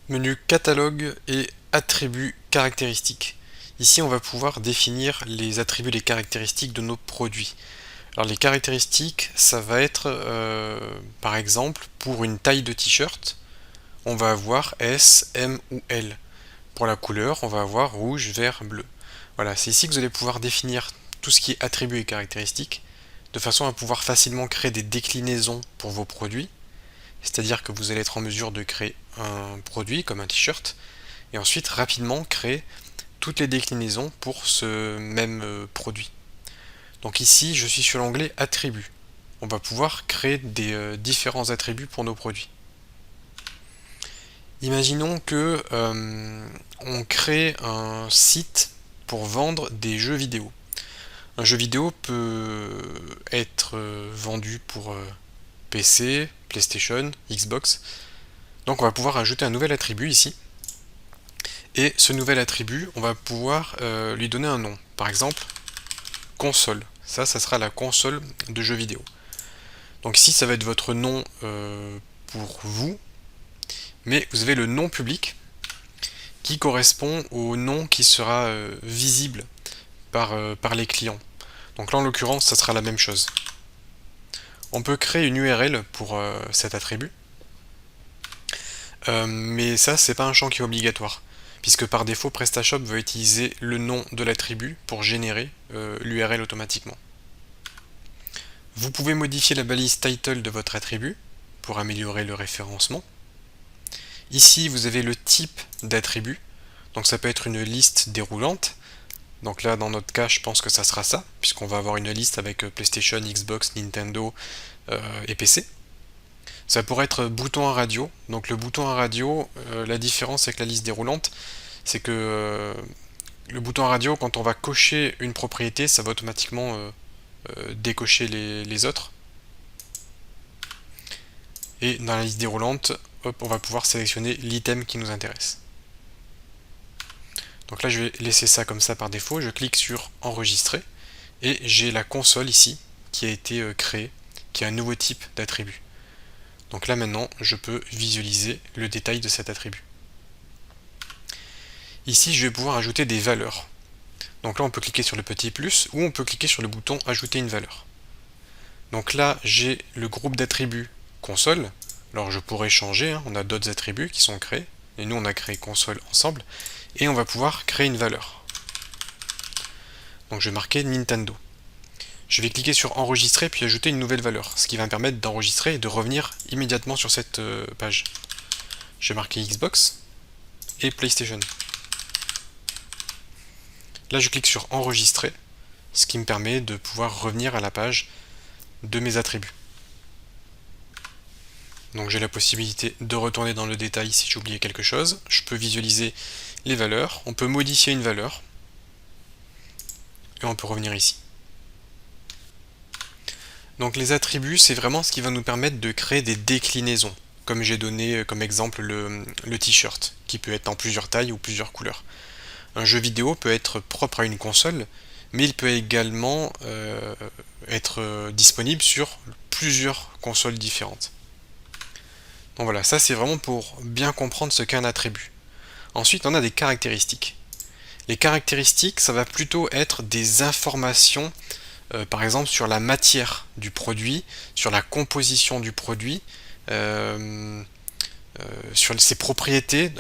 Menu catalogue et attributs caractéristiques. Ici, on va pouvoir définir les attributs, les caractéristiques de nos produits. Alors les caractéristiques, ça va être, par exemple, pour une taille de t-shirt, on va avoir S, M ou L. Pour la couleur, on va avoir rouge, vert, bleu. Voilà, c'est ici que vous allez pouvoir définir tout ce qui est attributs et caractéristiques, de façon à pouvoir facilement créer des déclinaisons pour vos produits, c'est-à-dire que vous allez être en mesure de créer un produit comme un t-shirt, et ensuite rapidement créer toutes les déclinaisons pour ce même produit. Donc ici, je suis sur l'onglet attributs. On va pouvoir créer des différents attributs pour nos produits. Imaginons que on crée un site pour vendre des jeux vidéo. Un jeu vidéo peut être vendu pour PC, PlayStation, Xbox. Donc on va pouvoir ajouter un nouvel attribut ici. Et ce nouvel attribut, on va pouvoir lui donner un nom. Par exemple, console. Ça sera la console de jeux vidéo. Donc ici, ça va être votre nom pour vous, mais vous avez le nom public qui correspond au nom qui sera visible par les clients. Donc là, en l'occurrence, ça sera la même chose. On peut créer une URL pour cet attribut, mais ça, c'est pas un champ qui est obligatoire, puisque par défaut, PrestaShop va utiliser le nom de l'attribut pour générer l'URL automatiquement. Vous pouvez modifier la balise title de votre attribut pour améliorer le référencement. Ici, vous avez le type d'attribut, donc ça peut être une liste déroulante. Donc là, dans notre cas, je pense que ça sera ça, puisqu'on va avoir une liste avec PlayStation, Xbox, Nintendo et PC. Ça pourrait être bouton à radio. Donc le bouton à radio, la différence avec la liste déroulante, c'est que le bouton à radio, quand on va cocher une propriété, ça va automatiquement décocher les autres. Et dans la liste déroulante, hop, on va pouvoir sélectionner l'item qui nous intéresse. Donc là, je vais laisser ça comme ça par défaut. Je clique sur enregistrer et j'ai la console ici qui a été créée, qui a un nouveau type d'attribut. Donc là maintenant, je peux visualiser le détail de cet attribut. Ici, je vais pouvoir ajouter des valeurs. Donc là, on peut cliquer sur le petit plus ou on peut cliquer sur le bouton ajouter une valeur. Donc là, j'ai le groupe d'attributs console. Alors je pourrais changer, hein, on a d'autres attributs qui sont créés. Et nous, on a créé console ensemble. Et on va pouvoir créer une valeur. Donc je vais marquer Nintendo. Je vais cliquer sur enregistrer puis ajouter une nouvelle valeur, ce qui va me permettre d'enregistrer et de revenir immédiatement sur cette page. Je vais marquer Xbox et PlayStation. Là, je clique sur enregistrer, ce qui me permet de pouvoir revenir à la page de mes attributs. Donc j'ai la possibilité de retourner dans le détail si j'ai oublié quelque chose. Je peux visualiser les valeurs, on peut modifier une valeur et on peut revenir ici. Donc les attributs, c'est vraiment ce qui va nous permettre de créer des déclinaisons, comme j'ai donné comme exemple le t-shirt, qui peut être en plusieurs tailles ou plusieurs couleurs. Un jeu vidéo peut être propre à une console, mais il peut également être disponible sur plusieurs consoles différentes. Donc voilà, ça c'est vraiment pour bien comprendre ce qu'est un attribut. Ensuite, on a des caractéristiques. Les caractéristiques, ça va plutôt être des informations, par exemple sur la matière du produit, sur la composition du produit, sur ses propriétés.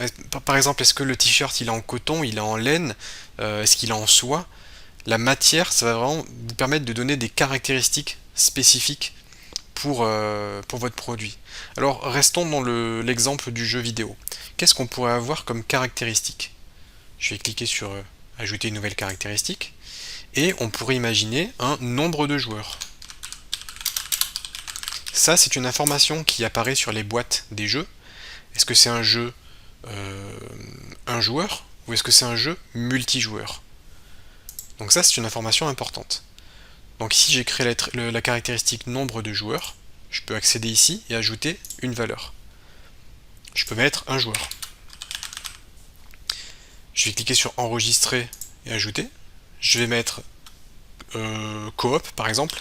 Par exemple, est-ce que le t-shirt il est en coton, il est en laine, est-ce qu'il est en soie? La matière, ça va vraiment vous permettre de donner des caractéristiques spécifiques pour votre produit. Alors restons dans l'exemple du jeu vidéo. Qu'est-ce qu'on pourrait avoir comme caractéristique? Je vais cliquer sur ajouter une nouvelle caractéristique et on pourrait imaginer un nombre de joueurs. Ça, c'est une information qui apparaît sur les boîtes des jeux. Est-ce que c'est un jeu un joueur ou est-ce que c'est un jeu multijoueur? Donc ça, c'est une information importante. Donc ici, j'ai créé la caractéristique nombre de joueurs. Je peux accéder ici et ajouter une valeur. Je peux mettre un joueur. Je vais cliquer sur enregistrer et ajouter. Je vais mettre coop par exemple.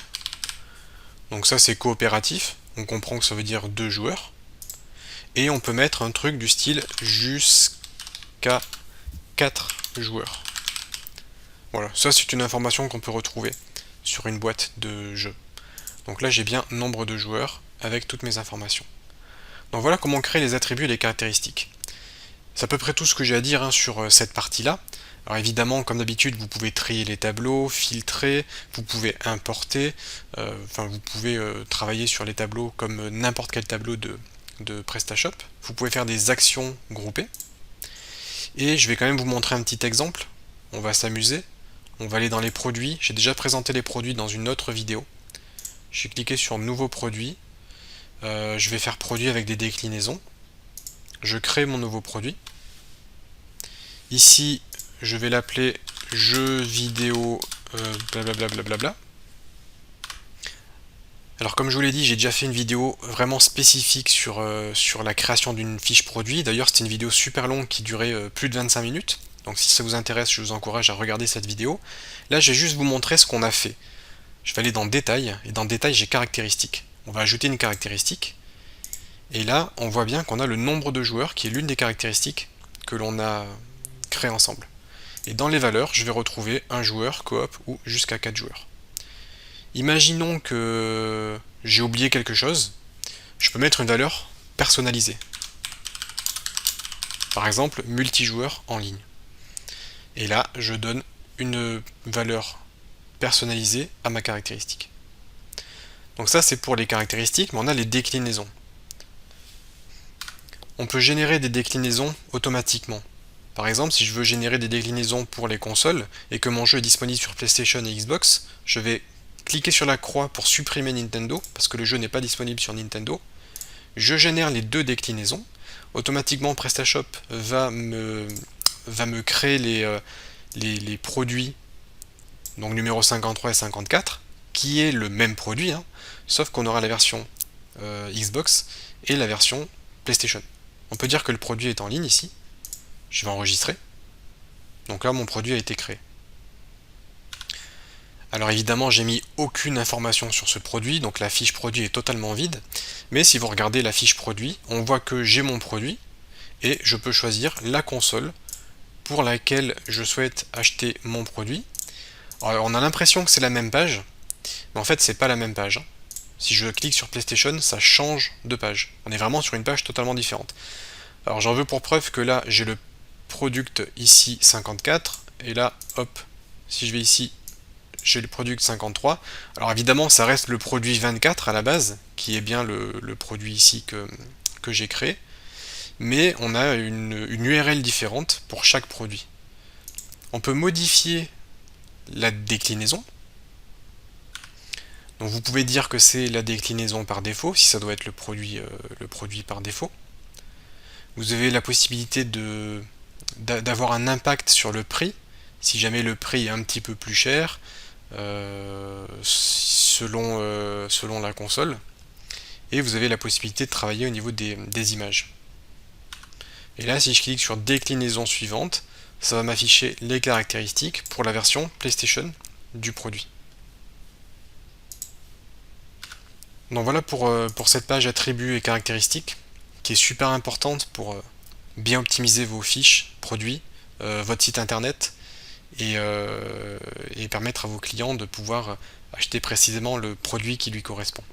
Donc ça c'est coopératif. On comprend que ça veut dire deux joueurs. et on peut mettre un truc du style jusqu'à 4 joueurs. Voilà, ça c'est une information qu'on peut retrouver sur une boîte de jeu. Donc là j'ai bien nombre de joueurs avec toutes mes informations. Donc voilà comment on crée les attributs et les caractéristiques. C'est à peu près tout ce que j'ai à dire sur cette partie-là. Alors évidemment, comme d'habitude, vous pouvez trier les tableaux, filtrer, vous pouvez importer, vous pouvez travailler sur les tableaux comme n'importe quel tableau de PrestaShop. Vous pouvez faire des actions groupées. Et je vais quand même vous montrer un petit exemple. On va s'amuser. On va aller dans les produits. J'ai déjà présenté les produits dans une autre vidéo. Je vais cliquer sur Nouveau produit. Je vais faire produit avec des déclinaisons. Je crée mon nouveau produit. Ici, je vais l'appeler jeu vidéo blablabla. Alors comme je vous l'ai dit, j'ai déjà fait une vidéo vraiment spécifique sur la création d'une fiche produit. D'ailleurs, c'était une vidéo super longue qui durait plus de 25 minutes. Donc si ça vous intéresse, je vous encourage à regarder cette vidéo. Là, je vais juste vous montrer ce qu'on a fait. Je vais aller dans Détail, et dans Détail, j'ai Caractéristiques. On va ajouter une caractéristique. Et là, on voit bien qu'on a le nombre de joueurs, qui est l'une des caractéristiques que l'on a créé ensemble. Et dans les valeurs, je vais retrouver un joueur, coop ou jusqu'à 4 joueurs. Imaginons que j'ai oublié quelque chose, je peux mettre une valeur personnalisée. Par exemple, multijoueur en ligne. Et là, je donne une valeur personnalisée à ma caractéristique. Donc ça, c'est pour les caractéristiques, mais on a les déclinaisons. On peut générer des déclinaisons automatiquement. Par exemple, si je veux générer des déclinaisons pour les consoles et que mon jeu est disponible sur PlayStation et Xbox, je vais cliquer sur la croix pour supprimer Nintendo, parce que le jeu n'est pas disponible sur Nintendo. Je génère les deux déclinaisons. Automatiquement, PrestaShop va me créer les produits, donc numéro 53 et 54, qui est le même produit, sauf qu'on aura la version Xbox et la version PlayStation. On peut dire que le produit est en ligne ici. Je vais enregistrer. Donc là, mon produit a été créé. Alors évidemment, j'ai mis aucune information sur ce produit, donc la fiche produit est totalement vide. Mais si vous regardez la fiche produit, on voit que j'ai mon produit et je peux choisir la console pour laquelle je souhaite acheter mon produit. Alors, on a l'impression que c'est la même page, mais en fait, c'est pas la même page. Si je clique sur PlayStation, ça change de page. On est vraiment sur une page totalement différente. Alors j'en veux pour preuve que là, j'ai le product ici 54, et là, hop, si je vais ici, j'ai le product 53. Alors évidemment, ça reste le produit 24 à la base, qui est bien le produit ici que j'ai créé, mais on a une URL différente pour chaque produit. On peut modifier la déclinaison. Donc vous pouvez dire que c'est la déclinaison par défaut, si ça doit être le produit par défaut. Vous avez la possibilité d'avoir un impact sur le prix, si jamais le prix est un petit peu plus cher, selon la console. Et vous avez la possibilité de travailler au niveau des images. Et là, si je clique sur déclinaison suivante, ça va m'afficher les caractéristiques pour la version PlayStation du produit. Donc voilà pour cette page attributs et caractéristiques, qui est super importante pour bien optimiser vos fiches produits, votre site internet, et permettre à vos clients de pouvoir acheter précisément le produit qui lui correspond.